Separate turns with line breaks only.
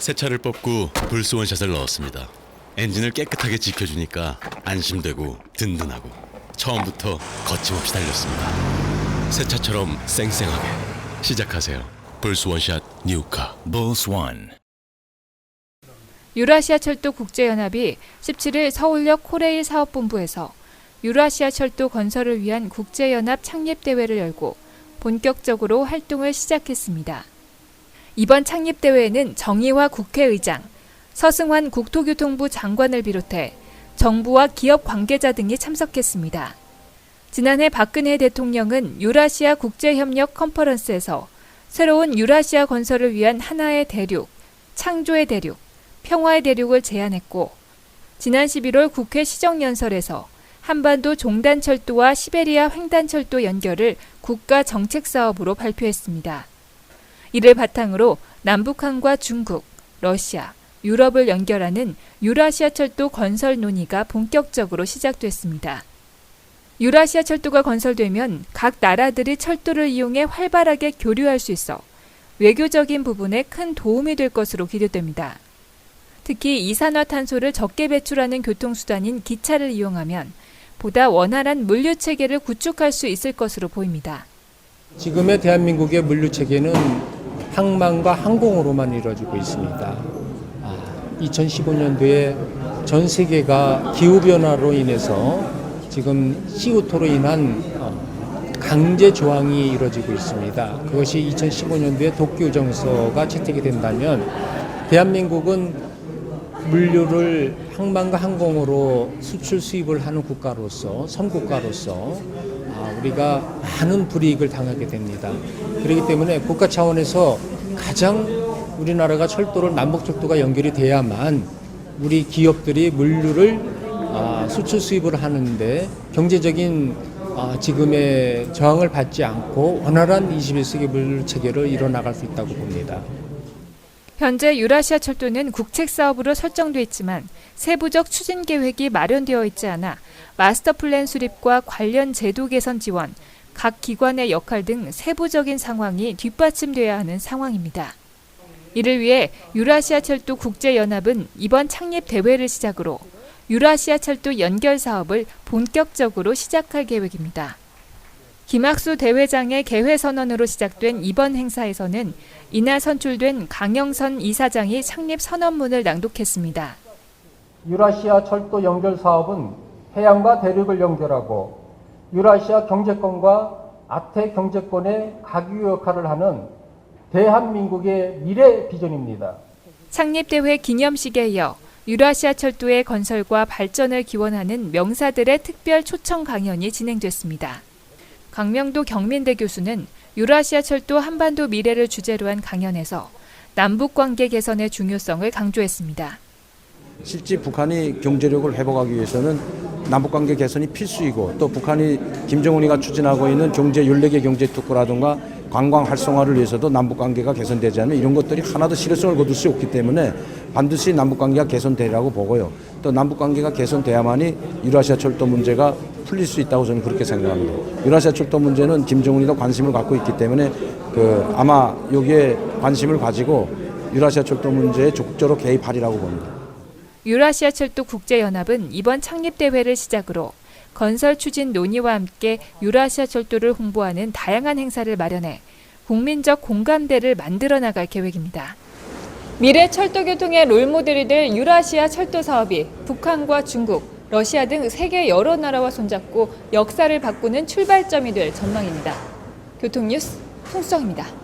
새 차를 뽑고 불스 원샷을 넣었습니다. 엔진을 깨끗하게 지켜주니까 안심되고 든든하고 처음부터 거침없이 달렸습니다. 새 차처럼 쌩쌩하게 시작하세요. 불스 원샷 뉴카 불스 원.
유라시아철도 국제연합이 17일 서울역 코레일 사업본부에서 유라시아철도 건설을 위한 국제연합 창립대회를 열고 본격적으로 활동을 시작했습니다. 이번 창립대회에는 정의화 국회의장, 서승환 국토교통부 장관을 비롯해 정부와 기업 관계자 등이 참석했습니다. 지난해 박근혜 대통령은 유라시아 국제협력 컨퍼런스에서 새로운 유라시아 건설을 위한 하나의 대륙, 창조의 대륙, 평화의 대륙을 제안했고, 지난 11월 국회 시정연설에서 한반도 종단철도와 시베리아 횡단철도 연결을 국가 정책 사업으로 발표했습니다. 이를 바탕으로 남북한과 중국, 러시아, 유럽을 연결하는 유라시아 철도 건설 논의가 본격적으로 시작됐습니다. 유라시아 철도가 건설되면 각 나라들이 철도를 이용해 활발하게 교류할 수 있어 외교적인 부분에 큰 도움이 될 것으로 기대됩니다. 특히 이산화탄소를 적게 배출하는 교통수단인 기차를 이용하면 보다 원활한 물류체계를 구축할 수 있을 것으로 보입니다.
지금의 대한민국의 물류체계는 항만과 항공으로만 이루어지고 있습니다. 2015년도에 전 세계가 기후변화로 인해서 지금 CO2로 인한 강제 조항이 이루어지고 있습니다. 그것이 2015년도에 도쿄정서가 채택이 된다면 대한민국은 물류를 항만과 항공으로 수출 수입을 하는 국가로서 선국가로서 우리가 많은 불이익을 당하게 됩니다. 그렇기 때문에 국가 차원에서 가장 우리나라가 철도를 남북철도가 연결이 돼야만 우리 기업들이 물류를 수출 수입을 하는데 경제적인 지금의 저항을 받지 않고 원활한 21세기 물류 체계를 이뤄나갈 수 있다고 봅니다.
현재 유라시아 철도는 국책 사업으로 설정돼 있지만 세부적 추진 계획이 마련되어 있지 않아 마스터 플랜 수립과 관련 제도 개선 지원, 각 기관의 역할 등 세부적인 상황이 뒷받침돼야 하는 상황입니다. 이를 위해 유라시아 철도 국제연합은 이번 창립 대회를 시작으로 유라시아 철도 연결 사업을 본격적으로 시작할 계획입니다. 김학수 대회장의 개회 선언으로 시작된 이번 행사에서는 이날 선출된 강영선 이사장이 창립 선언문을 낭독했습니다.
유라시아 철도 연결 사업은 해양과 대륙을 연결하고 유라시아 경제권과 아태 경제권의 각유 역할을 하는 대한민국의 미래 비전입니다.
창립대회 기념식에 이어 유라시아 철도의 건설과 발전을 기원하는 명사들의 특별 초청 강연이 진행됐습니다. 강명도 경민대 교수는 유라시아 철도 한반도 미래를 주제로 한 강연에서 남북관계 개선의 중요성을 강조했습니다.
실제 북한이 경제력을 회복하기 위해서는 남북관계 개선이 필수이고 또 북한이 김정은이가 추진하고 있는 경제 14개 경제 특구라든가 관광 활성화를 위해서도 남북관계가 개선되지 않으면 이런 것들이 하나도 실효성을 거둘 수 없기 때문에 반드시 남북관계가 개선되리라고 보고요. 또 남북관계가 개선돼야만이 유라시아 철도 문제가 풀릴 수 있다고 저는 그렇게 생각합니다. 유라시아 철도 문제는 김정은이도 관심을 갖고 있기 때문에 아마 여기에 관심을 가지고 유라시아 철도 문제에 적극적으로 개입하리라고 봅니다.
유라시아 철도 국제연합은 이번 창립대회를 시작으로 건설 추진 논의와 함께 유라시아 철도를 홍보하는 다양한 행사를 마련해 국민적 공감대를 만들어 나갈 계획입니다. 미래 철도 교통의 롤모델이 될 유라시아 철도 사업이 북한과 중국, 러시아 등 세계 여러 나라와 손잡고 역사를 바꾸는 출발점이 될 전망입니다. 교통뉴스 송수정입니다.